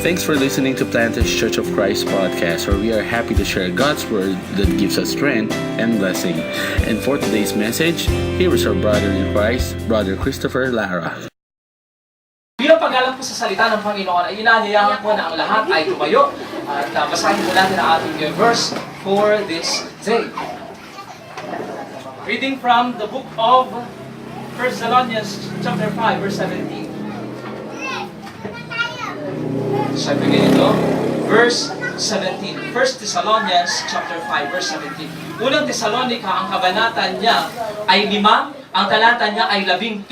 Thanks for listening to Planters Church of Christ podcast, where we are happy to share God's word that gives us strength and blessing. And for today's message, here is our brother in Christ, Brother Christopher Lara. Bilang paggalang po sa salita ng Panginoon, ay inaanyayahan po na ang lahat ay tumayo at basahin po natin ang ating verse for this day. Reading from the book of 1 Thessalonians chapter 5 verse 17. Sabi ganito, verse 17. 1 Thessalonians chapter 5 verse 17. Unang Thessalonica, ang kabanata niya ay 5, ang talata niya ay 17.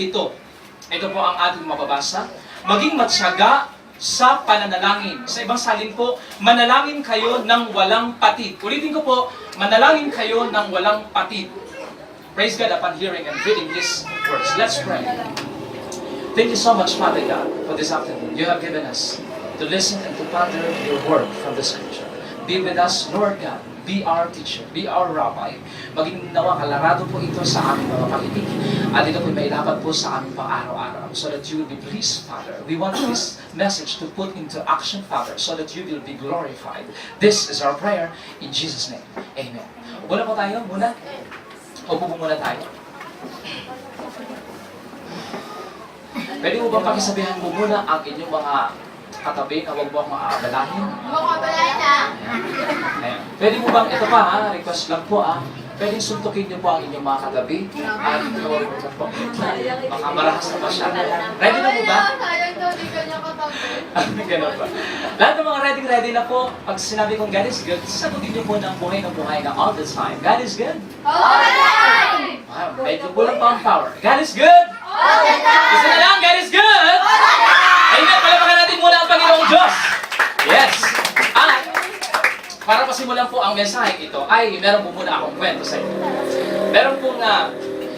Ito po ang ating mababasa. Maging matyaga sa pananalangin. Sa ibang salin po, manalangin kayo ng walang patid. Ulitin ko po, manalangin kayo ng walang patid. Praise God upon hearing and reading these words. Let's pray. Thank you so much, Father God, for this afternoon. You have given us to listen and to ponder your word from the scripture. Be with us, Lord God. Be our teacher. Be our rabbi. Maging nawa kalarado po ito sa aming mga pakinig. At ito po may laban po sa aming pang-araw-araw. So that you will be pleased, Father. We want this message to put into action, Father, so that you will be glorified. This is our prayer in Jesus' name. Amen. Muna po tayo, muna. Upo po muna tayo. Pwede mo bang pakisabihan mo muna ang inyong mga katabi na huwag mo akong aabalahin? Huwag mo abalahin ha? Ayan. Pwede mo bang, ito pa ha, request lang po ha, pwedeng suntukin niyo po ang inyong mga katabi at huwag mo po, baka marahas na masyado. Ready na po ba? Sayang daw, di kanya katabi. Ganun ba? Lahat ng mga ready na po, pag sinabi kong God is good, sasagutin niyo po ng buhay na all the time. God is good. All the time! Wow, medyo kulang pa ang power. God is good. All the time! Isa na lang, God is good. Amen, palapakan natin muna ang Panginoong Diyos. Yes. At para pasimulan po ang mensahe ito, ay meron po muna akong kwento sa inyo. Meron pong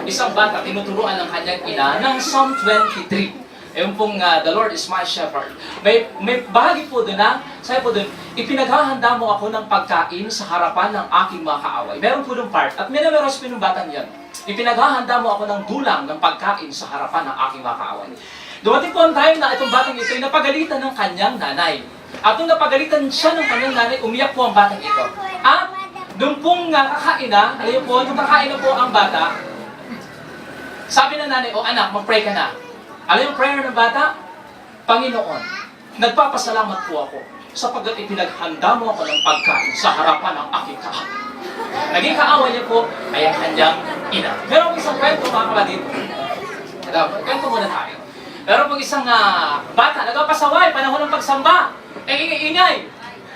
isang bata, tinuturuan ng kanyang ina ng Psalm 23. Yung pong the Lord is my shepherd. May bahagi po doon na, sabi po doon, ipinaghahanda mo ako ng pagkain sa harapan ng aking mga kaaway. Meron po doon part, at minameros po yung batang yan. Ipinaghahanda mo ako ng dulang ng pagkain sa harapan ng aking mga kaaway. Dumating po ang time na itong batang ito ay napagalitan ng kanyang nanay. At nung napagalitan siya ng kanyang nanay, umiyak po ang batang ito. At nung pong kakain na, alam po, nung kakain na po ang bata, sabi ng nanay, anak, mag-pray ka na. Alam yung prayer ng bata? Panginoon, nagpapasalamat po ako sapagkat ipinaghanda mo ako ng pagkain sa harapan ng aking kaaway. Naging kaaway niya po ay ang kanyang ina. Meron isang kwento mga kapatid. Kwento muna tayo. Meron pong isang bata, nagpapasaway, panahon ng pagsamba. Ingay.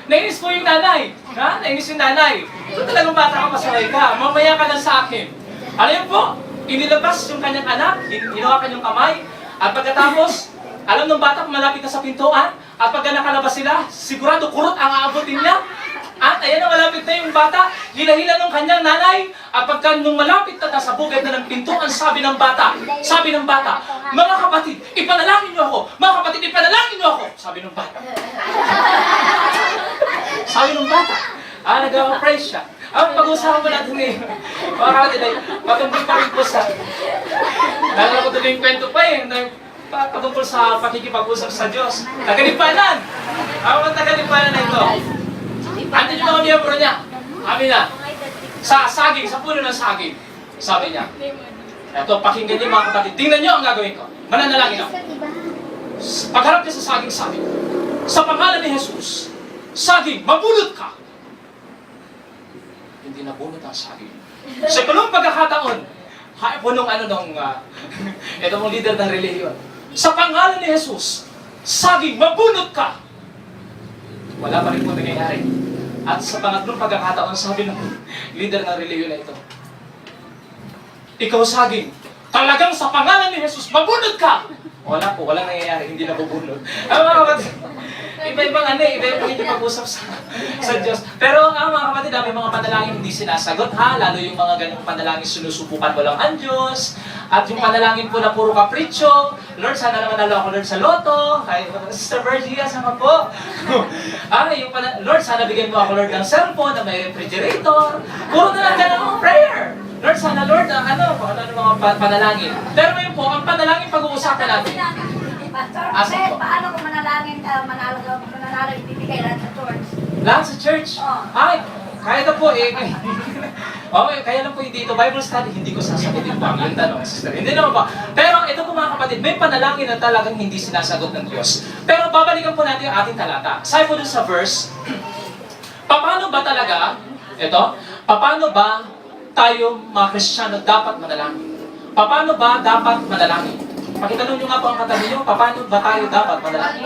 Nainis po yung nanay. Ha? Nainis yung nanay. Ito talagang bata ka, pasaway ka. Mamaya ka lang sa akin. Alam po, inilabas yung kanyang anak, ginawa kanyang kamay, at pagkatapos, alam ng bata kung malapit na sa pintuan, at pagka nakalabas sila, sigurado kurot ang aabutin niya. At ayan na malapit na yung bata, hila-hila ng kanyang nanay, at pagka nung malapit na nasa bugad na ng pintuan, sabi ng bata, mga kapatid, ipanalangin niyo ako! Mga kapatid, ipanalangin niyo ako! Sabi ng bata. Nag-praise siya. Pag-usapan mo natin eh. Mga kapatid, patungkol pa rin po sa... Nalala ko tuloy yung kwento pa patungkol sa pakikipag-usap sa Diyos. Tagalipanan! Ang tagalipanan na ito. Andiyan yung mga miyembro niya. Sabi na, sa puno ng saging. Sabi niya, eto, pakinggan niyo mga kapatid. Tingnan niyo ang gagawin ko. Mananalangin ako. Pagharap niya sa saging, sabi, sa pangalan ni Jesus, saging, mabulot ka! Hindi nabunot ang saging. Sa ikalawang pagkakataon, punong ito mong leader ng relihiyon. Sa pangalan ni Jesus, saging, mabunot ka! Wala pa rin po nangyayari. At sa pangatlong pagkakataon, sabi ng leader ng relihiyon na ito, ikaw saging, talagang sa pangalan ni Jesus, mabunot ka! Wala po, walang nangyayari, hindi nabubunot. Iba-ibang iba-ibang hindi mag-usap sa Diyos. Pero mga kapatid, may mga panalangin hindi sinasagot ha, lalo yung mga ganung panalangin sinusubukan mo lang ang Diyos. At yung panalangin po na puro kapritsyo, Lord, sana naman nalo ako Lord sa loto. Ay, Sister Virgia, sama po. Lord, sana bigyan mo ako Lord ng cellphone na may refrigerator. Puro na lang ganun prayer. Lord, sana Lord, ano mga panalangin. Pero ngayon po, ang panalangin pag-uusapan natin. Pastor, Asa po? paano kung manalangin ka, manalo, ibibigay lahat sa church? Lahat sa church? Oo. Ay, kaya na po eh. Okay, kaya lang po yung dito, Bible study, hindi ko sasagutin po ang yung tanong, sister. Hindi naman po. Pero ito po mga kapatid, may panalangin na talagang hindi sinasagot ng Diyos. Pero babalikan po natin ang ating talata. Sabi po dun sa verse, paano ba talaga, paano ba tayo mga Kristiyano dapat manalangin? Paano ba dapat manalangin? Pakitanong nyo nga po ang katabi nyo, paano ba tayo dapat manalangin?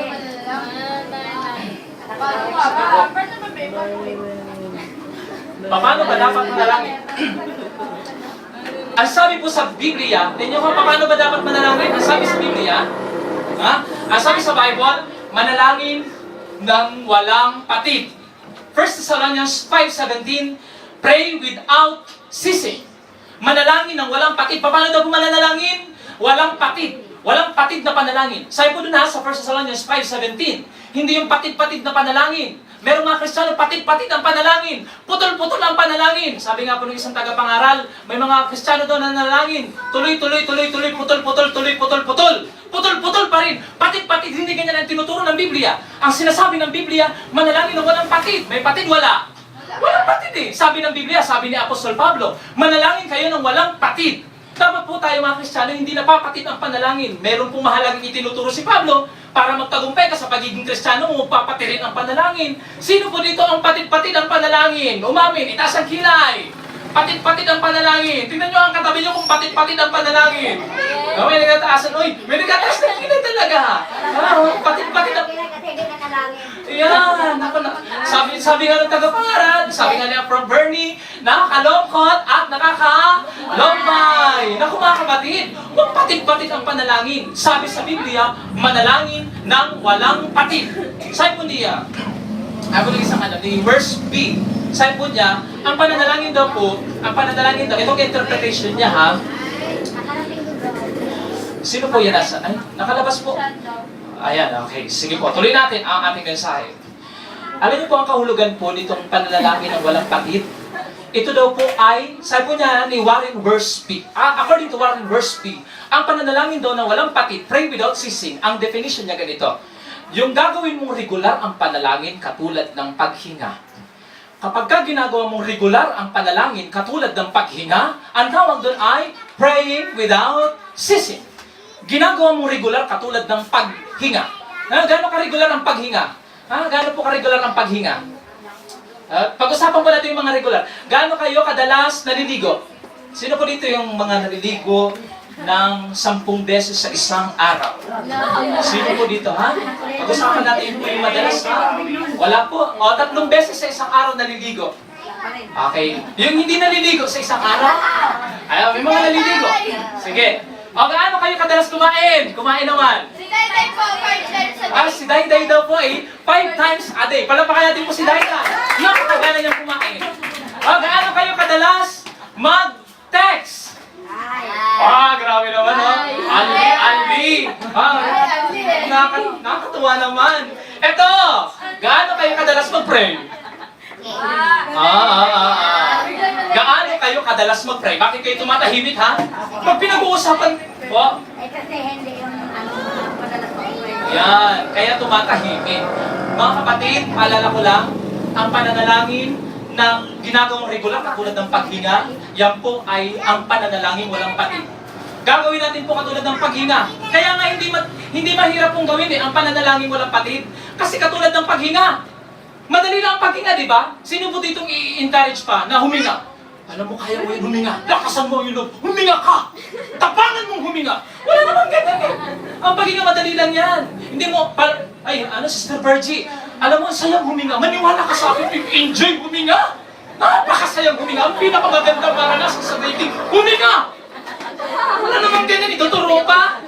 Paano ba dapat manalangin? Ang sabi po sa Biblia, tingnan nyo paano ba dapat manalangin? Ang sabi sa Biblia, ang sabi sa Bible, manalangin ng walang patid. 1 Thessalonians 5:17, pray without ceasing. Manalangin ng walang patid. Paano daw po manalangin? Walang patid. Walang patid na panalangin. Sabi po dun sa 1 Thessalonians 5:17, hindi yung patid-patid na panalangin. Merong mga Kristiyano, patid-patid ang panalangin. Putol-putol ang panalangin. Sabi nga po ng isang tagapangaral, may mga Kristiyano doon na nanalangin. Tuloy-tuloy, putol-putol, tuloy-putol. Putol-putol pa rin. Patid-patid, hindi ganyan ang tinuturo ng Biblia. Ang sinasabi ng Biblia, manalangin ng walang patid. May patid, wala. Walang patid eh. Sabi ng Biblia, sabi ni Apostol Pablo, manalangin kayo ng walang patid. Dapat po tayo mga Kristiyano, hindi napapatid ang panalangin. Meron pong mahalagang itinuturo si Pablo para magtagumpay ka sa pagiging Kristiyano, magpapatirin ang panalangin. Sino po dito ang patid-patid ang panalangin? Umamin, itaas ang kilay. Patid-patid ang panalangin. Tingnan nyo ang katabi nyo kung patid-patid ang panalangin. May nagtataasan, may nagtataas na kilay talaga. Patid-patid ang... Kasi hindi nanalangin. Yan, sabi nga ng tagapangaral, sabi nga niya from Bernie, nakakalungkot at nakakalombay. Naku mga kapatid, huwag patid-patid ang panalangin. Sabi sa Biblia, manalangin ng walang patid. Sabi po niya, ni verse B, sabi po niya, ang pananalangin daw, itong interpretation niya sino po yan nasa? Ay, nakalabas po. Ayan, okay. Sige po, tuloy natin ang ating mensahe. Alam niyo po ang kahulugan po nitong pananalangin ng walang patid? Ito daw po ay, sabi po niya ni Warren Wiersbe, according to Warren Wiersbe, ang pananalangin daw ng walang patid, pray without ceasing, ang definition niya ganito. Yung gagawin mong regular ang panalangin katulad ng paghinga. Kapag ka ginagawa mong regular ang panalangin katulad ng paghinga, ang tawag doon ay praying without ceasing. Ginagawa mong regular katulad ng paghinga. Gaano ka-regular ang paghinga? Gaano po ka-regular ang paghinga? Pag-usapan po natin yung mga regular. Gaano kayo kadalas naliligo? Sino po dito yung mga naliligo ng 10 beses sa isang araw? Sino po dito, Pag-usapan natin yung madalas, Wala po. 3 beses sa isang araw naliligo. Okay. Yung hindi naliligo sa isang araw? May mga naliligo. Sige. Gaano kayo kadalas kumain? Kumain naman. Si Dayday po, 5 times a day. Si Dayday daw po 5 times a day. Palapakan natin po si Dayday. Napakagana niyang kumain. Gaano kayo kadalas mag-text? Grabe naman, Andy. Nakakatuwa naman. Eto, gaano kayo kadalas mag-pray? Gaano kayo kadalas mag-pray? Bakit kayo tumatahimik, Pag pinag-uusapan, Kasi hindi yung madalas mag-pray. yan, kaya tumatahimik. Mga kapatid, paalala ko lang, ang pananalangin na ginagawang regular katulad ng paghinga, yan po ay ang pananalangin walang patid. Gagawin natin po katulad ng paghinga. Kaya nga hindi mahirap pong gawin ang pananalangin walang patid. Kasi katulad ng paghinga, madali lang ang paghinga, di ba? Sino po ditong i-encourage pa na huminga? Alam mo, kaya mo yung huminga. Lakasan mo yung loob. Huminga ka! Tapangan mong huminga! Wala namang ganyan Ang paghinga, madali lang yan. Hindi mo, Sister Virgie, alam mo, sayang huminga. Maniwala ka sa akin, enjoy huminga. Napakasayang huminga. Ang pinakamagandang maranasan sa dating, huminga! Wala namang ganyan. Ituturo pa.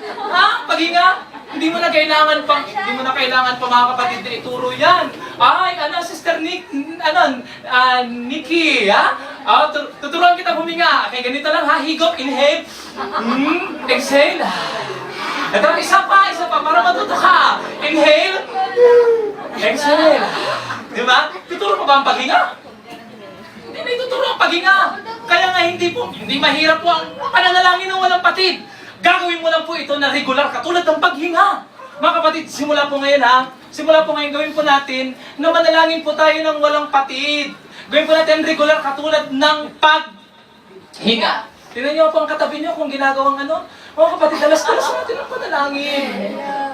Paghinga. Hindi mo na kailangan pa mga kapatid na ituro yan. Sister Nikki, tuturuan kita huminga. Kaya ganito lang, higop, inhale, exhale. Ito, isa pa, para matuto ka. Inhale, exhale. Di ba? Tuturo pa ba ang paghinga? Hindi na ituturo ang paghinga. Kaya nga hindi mahirap po ang pananalangin ng walang patid. Gagawin mo lang po ito na regular, katulad ng paghinga. Mga kapatid, simula po ngayon gawin po natin na manalangin po tayo ng walang patid. Gawin po natin regular katulad ng paghinga. Tingnan niyo po ang katabi niyo kung ginagawang ano. Mga kapatid, dalas-dalas natin ang panalangin.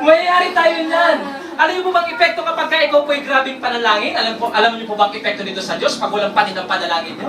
Mayayari tayo niyan. Alam niyo po bang epekto kapag ikaw po ay grabing panalangin? Alam niyo po bang epekto nito sa Diyos pag walang patid ang panalangin niyo?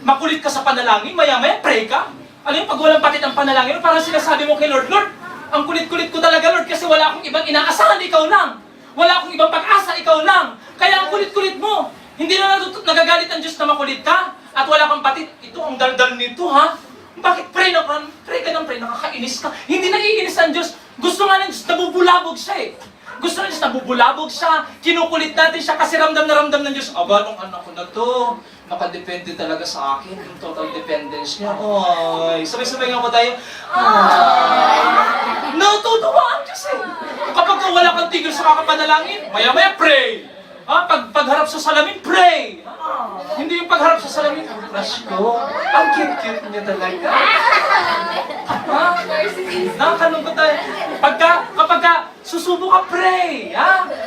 Makulit ka sa panalangin, maya-maya pray ka. Alam niyo, pag walang patid ang panalangin, parang sinasabi mo kay Lord, Lord, ang kulit-kulit ko talaga, Lord, kasi wala akong ibang inaasahan, ikaw lang. Wala akong ibang pag-asa, ikaw lang. Kaya ang kulit-kulit mo. Hindi na nagagalit ang Diyos na makulit ka at wala kang patid. Ito, ang daldal nito, ha? Bakit pray ka ng pray, nakakainis ka. Hindi naiinis ang Diyos. Gusto nga ng Diyos, nabubulabog siya eh. Gusto ng Diyos, nabubulabog siya. Kinukulit natin siya kasi ramdam ng Diyos. Aba, nung anak ko na to, nakadepende talaga sa akin. Yung total dependence niya. Ay, sabay-sabay nga po tayo. Natutuwa ang Diyos eh. Kapag wala kang tigil sa kakapanalangin, maya-maya pray. Pagharap sa salamin, pray. Hindi yung pagharap sa salamin, ang crush ko. Ang cute-cute niya talaga. Nakakalungkot tayo. Kapag susubo ka, pray.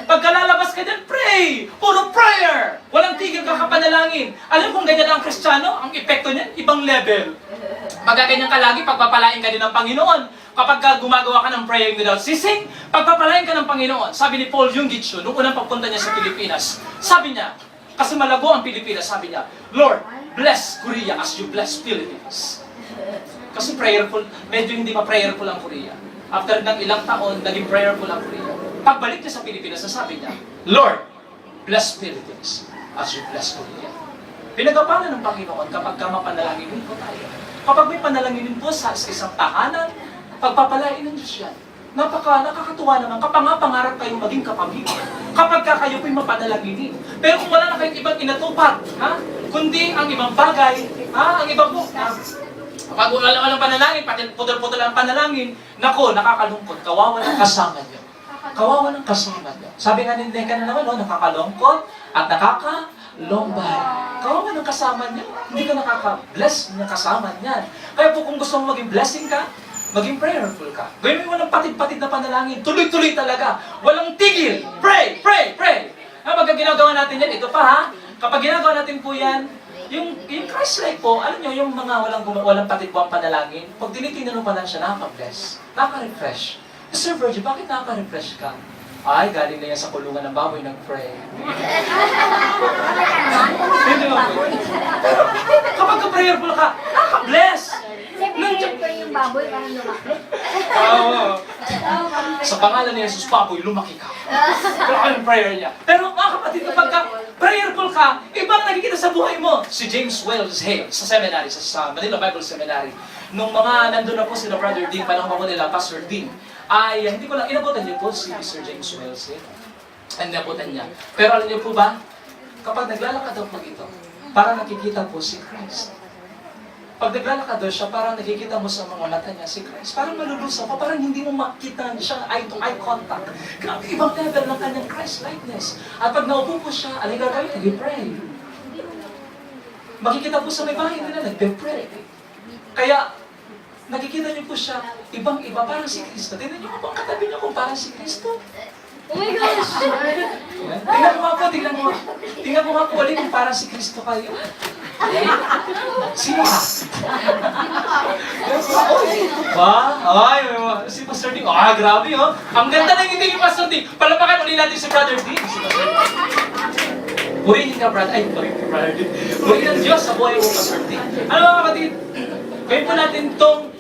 Pagka lalabas ka dyan, pray. Puro prayer. Walang tigil ka kapanalangin. Alam kung ganyan ang Kristiyano, ang epekto niyan, ibang level. Magaganyan ka lagi, pagpapalain ka din ng Panginoon. Kapag gumagawa ka ng praying without ceasing, pagpapalain ka ng Panginoon. Sabi ni Paul Yonggi-Cho, nung unang pagpunta niya sa Pilipinas, sabi niya, kasi malago ang Pilipinas, sabi niya, Lord, bless Korea as you bless Philippines. Kasi prayerful, medyo hindi pa prayerful ang Korea. After ng ilang taon, naging prayerful ang Korea. Pagbalik niya sa Pilipinas, sabi niya, Lord, bless Philippines as you bless Korea. Pinagapanan ng Panginoon kapag mapanalanginin po tayo. Kapag may panalanginin po sa isang tahanan, pagpapalain ng Diyos yan. Nakakatuwa naman kapag nga pangarap kayong maging kapamilya. Kapag kayo po'y mapanalanginin. Pero kung wala na kayong ibang inatupag, kundi ang ibang bagay, ang ibang po, kapag walang panalangin, pati putol-putol ang panalangin, nako, nakakalungkot, kawawa ng kasama niyo. Kawawa ng kasama niyo. Sabi nga ni Neka na naman, nakakalungkot at nakakalombay. Kawawa ng kasama niyo. Hindi ka nakaka-bless ng kasama niyan. Kaya po kung gusto mong maging blessing ka, maging prayerful ka. Gawin mo walang patid-patid na panalangin. Tuloy-tuloy talaga. Walang tigil. Pray, pray, pray. Kapag ginagawa natin yan, ito pa kapag ginagawa natin po yan, yung Christ-like po, alam nyo, yung mga walang patid po ang panalangin, pag tinitingnan mo pa lang siya, nakaka-bless, nakaka-refresh. Sir Virgil, bakit nakaka-refresh ka? Ay, galing na yan sa kulungan ng baboy nag-pray. Hindi mo po. Kapag ka-prayerful ka, nakaka-bless. Siyempre, yung baboy, parang lumaki. Sa pangalan ni Jesus, baboy, lumaki ka. Pero ano yung prayer niya? Pero mga kapatid, kapag prayerful ka, ibang nakikita sa buhay mo. Si James Wells Hale, sa seminary, sa Manila Bible Seminary, nung mga nandun na po sila Brother Dean, panahon pa po nila, Pastor Dean, ay hindi ko lang, inabutan niyo po si Sir James Wells Hale. Inabutan niya. Pero alam niyo po ba, kapag naglalakad daw po ito, parang nakikita po si Christ. Pag naglalakad daw siya, parang nakikita mo sa mga mata niya si Christ. Parang malulusaw ka, parang hindi mo makita siya eye-to-eye contact. Grabe, ibang level ng kanyang Christ-likeness. At pag naupo po siya, alay gagawin, nag-pray. Makikita po sa may bahay nila, nag-pray. Kaya, nakikita niyo po siya, ibang-iba, parang si Kristo. Tingnan niyo po ang katabi niyo kung parang si Kristo. Oh my gosh! Tingnan mo nga po, tingnan mo nga po ulit kung parang si Kristo kayo. Sino ka? Ay, si Pastor Ding. Grabe Ang ganda ng ngiti ni Pastor Ding. Palapakan ulit natin si Brother Ding. Purihin ka, Brother. Ay, Brother Ding. Purihin ang Diyos sa buhay mo, Pastor Ding. Ano mga kapatid? Gawin po natin itong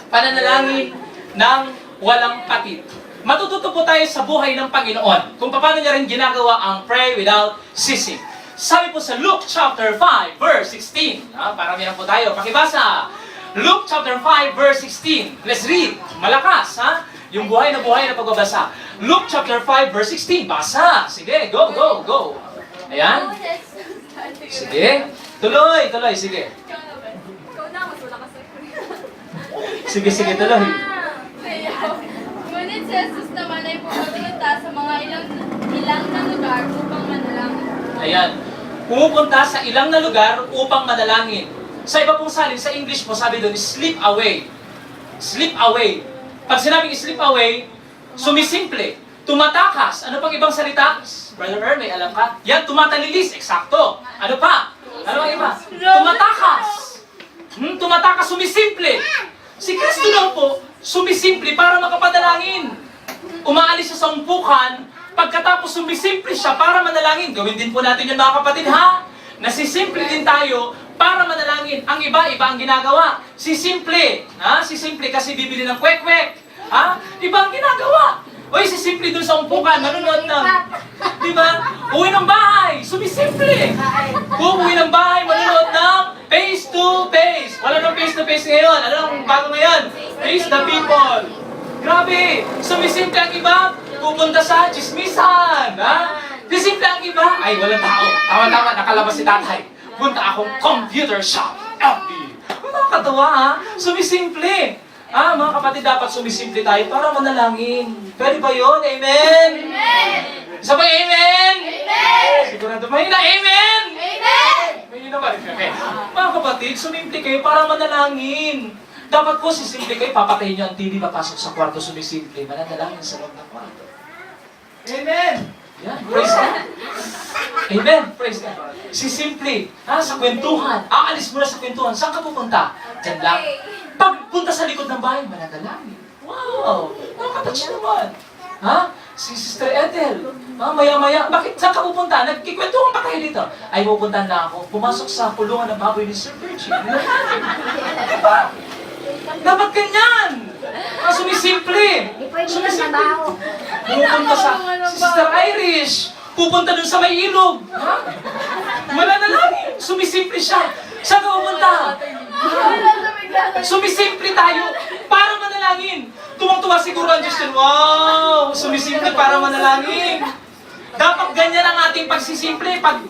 pananalangin ng walang patid. Matututo po tayo sa buhay ng Panginoon kung paano niya rin ginagawa ang pray without ceasing. Sabi po sa Luke chapter 5, verse 16. Parami na po tayo. Pakibasa. Luke chapter 5, verse 16. Let's read. Malakas, yung buhay na pagbabasa. Luke chapter 5, verse 16. Basa. Sige, go, go, go. Ayan. Sige. Tuloy, sige. Ikaw na, mas wala ka sa Sige, tuloy. Ngunit si Jesus naman ay pumunta sa mga ilang na lugar upang manalangin. Ayan. Pumupunta sa ilang na lugar upang manalangin. Sa iba pong salin, sa English po, sabi doon, slip away. Slip away. Pag sinabing slip away, sumisimple, tumatakas. Ano pang ibang salita? Brother Earl, may alam ka? Yan, tumatalilis. Eksakto. Ano pa? Ano pang iba? Tumatakas. Tumatakas, sumisimple. Si Kristo lang po, sumisimple para makapadalangin. Umaalis siya sa umpukan, pagkatapos sumisimple siya para manalangin. Gawin din po natin yun mga kapatid, ha? Nasisimple din tayo para manalangin. Ang iba ang ginagawa. Sisimple. Ha? Sisimple kasi bibili ng kwek-kwek. Ha? Iba ang ginagawa. Uy, sisimple dun sa umpukan, manonood ng... Diba? Uwi ng bahay, sumisimple. Uuwi ng bahay, manonood ng face-to-face. Wala nang face-to-face ngayon. Ano ang bago ngayon? Face the people. Grabe! Sumisimple ang iba, pupunta sa chismisan. Ha? Sisimple ang iba, ay walang tao. Tama-tama, nakalabas si tatay. Punta akong computer shop. FB. Nakakatawa ha? Sumisimple. Mga kapatid, dapat sumisimple tayo para manalangin. Pwede ba yun? Amen? Amen! Isa ba amen? Amen! Sigurado mahina, amen? Amen! Mahina ba? Okay. Mga kapatid, sumimple kayo para manalangin. Dapat po sisimple kayo, papatayin nyo ang TV, papasok sa kwarto, sumisimple. Mananalangin sa loob ng kwarto. Amen! Yan, praise God. Amen, praise God. Sisimple, sa kwentuhan. Aalis mo na sa kwentuhan. Saan ka pupunta? Diyan lang. Pagpunta sa likod ng bahay, mananalangin. Wow! Nakakatouch naman. Si Sister Ethel. Maya-maya. Bakit? Saan ka pupunta? Nagkikwentuhan pa kayo dito. Ay, pupunta na ako. Pumasok sa kulungan ng baboy ni Sir Virgin. Diba? Dapat ganyan. Sumisimple. Hindi pwede lang trabaho. Pupunta sa Sister Irish. Pupunta dun sa may ilog. Mananalangin. Sumisimple siya. Saan ka pupunta? Sumisimple tayo para manalangin. Tuwang-tuwa siguro ang Diyos yun. Wow! Sumisimple para manalangin. Dapat ganyan ang ating pagsisimple. Pag,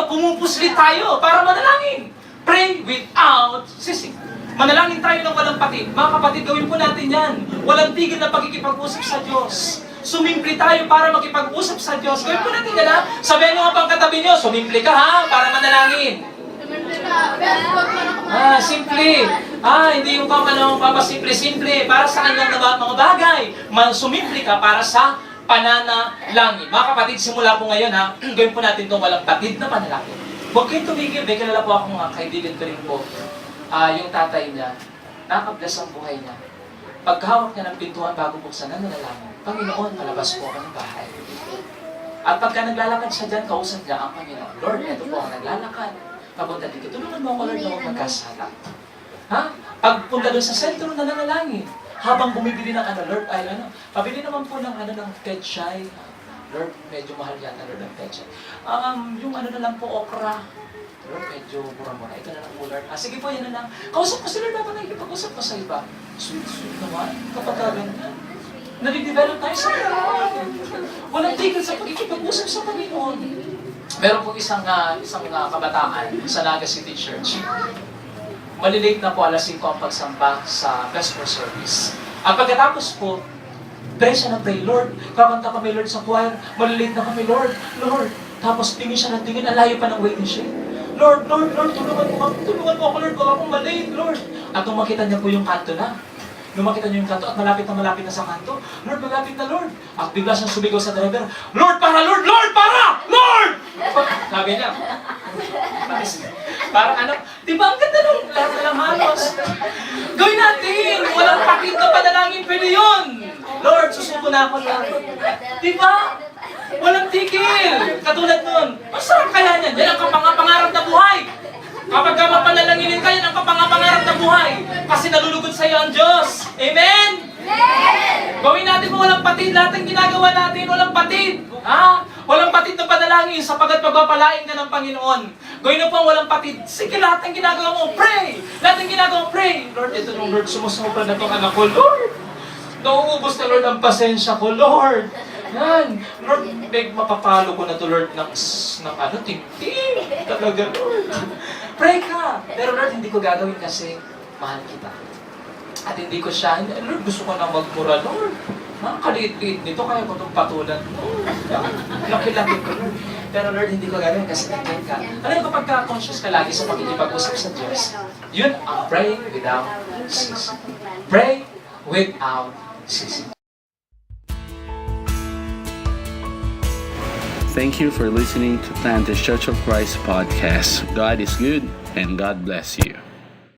pumupuslit tayo para manalangin. Pray without ceasing. Manalangin tayo ng walang patid. Mga kapatid, gawin po natin yan. Walang tigil na pagkikipag-usap sa Diyos. Sumimple tayo para makipag-usap sa Diyos. Gawin po natin yan, ha? Sabihin nyo nga pang katabi nyo, sumimple ka, ha? Para manalangin. Simple. Hindi yung papasimple-simple. Para sa kanyang mga bagay. Sumimple ka para sa pananalangin. Mga kapatid, simula po ngayon, ha? Gawin po natin itong walang patid na panalangin. Huwag kayong tumigil. May kilala po ako mga kaibigan ko rin po. Yung tatay niya, nakabless ang buhay niya. Paghawak niya ng pintuan bago buksan na nanalangin, Panginoon, palabas po ako ng bahay. At pagka naglalakad siya dyan, kausap niya ang Panginoon. Lord, ito po ako naglalakad. Papunta dito, tulungan mo ako, Lord, na huwag magkasala. Pagpunta doon sa sentro na nanalangin, habang bumibili ng Lord, pabili naman po ng ng pechay. Lord, medyo mahal yata, Lord, ang pechay. Yung na lang po, okra. Lord, medyo mura-mura. Ito na lang po, Lord. Sige po, yan na lang. Kausap ko si Lord, dapat nakikipag-usap ko sa iba. Sweet naman. Kapag ganyan. Nag-develop tayo sa Panginoon. Walang tigil sa pagkikipag-usap sa Panginoon. Meron po isang kabataan sa Naga City Church. Malilate na po alas 5 ang pagsamba sa Vesper Service. At pagkatapos po, pray siya na pray, Lord, kakanta kami, Lord, sa choir. Malilate na kami, Lord. Tapos tingin siya ng tingin, ang layo pa ng waiting shed. Lord, tulungan mo ako, Lord, baka akong malate, Lord. At nung makita niya po yung kanto na, at malapit na sa kanto, Lord, malapit na, Lord. At bigla siyang sumigaw sa driver, Lord, para! Lord! Sabi niya. Parang di ba ang ganda nung lahat na lang halos? Gawin natin! Walang pakit na panalangin, pwede yun! Lord, susuko na ako lang. Di ba? Walang tigil! Katulad nun, masarap kaya niyan? Yan ang kapangapangarap na buhay! Kapag ka mapanalanginin ka, yan ang kapangapangarap na buhay! Kasi nalulugod sa iyo ang Diyos! Amen? Amen! Gawin natin mo walang patid, lahat ng ginagawa natin, walang patid! Walang patid na panalangin sapagat pagpapalain ka ng Panginoon. Gawin mo pang walang patid, sige lahat ng ginagawa mo, pray! Lahat ng ginagawa mo, pray! Lord, ito nung Lord, sumusobra na itong anak ko, Lord! Nauubos na Lord ang pasensya ko, Lord! Yan. Lord, mapapalo ko na to, Lord, ng ting-ting. Talaga, Lord. Pray ka. Pero Lord, hindi ko gagawin kasi mahal kita. At hindi ko siya, Lord, gusto ko na magmura, Lord. Mga kaliit-liit nito, kaya ko itong patulan. Laki-laki ko. Pero Lord, hindi ko gagawin kasi nandiyan ka. Alam mo, kapag ka-conscious ka lagi sa pakikipag-usap sa Diyos, yun ang pray without ceasing. Pray without ceasing. Thank you for listening to Planters Church of Christ podcast. God is good and God bless you.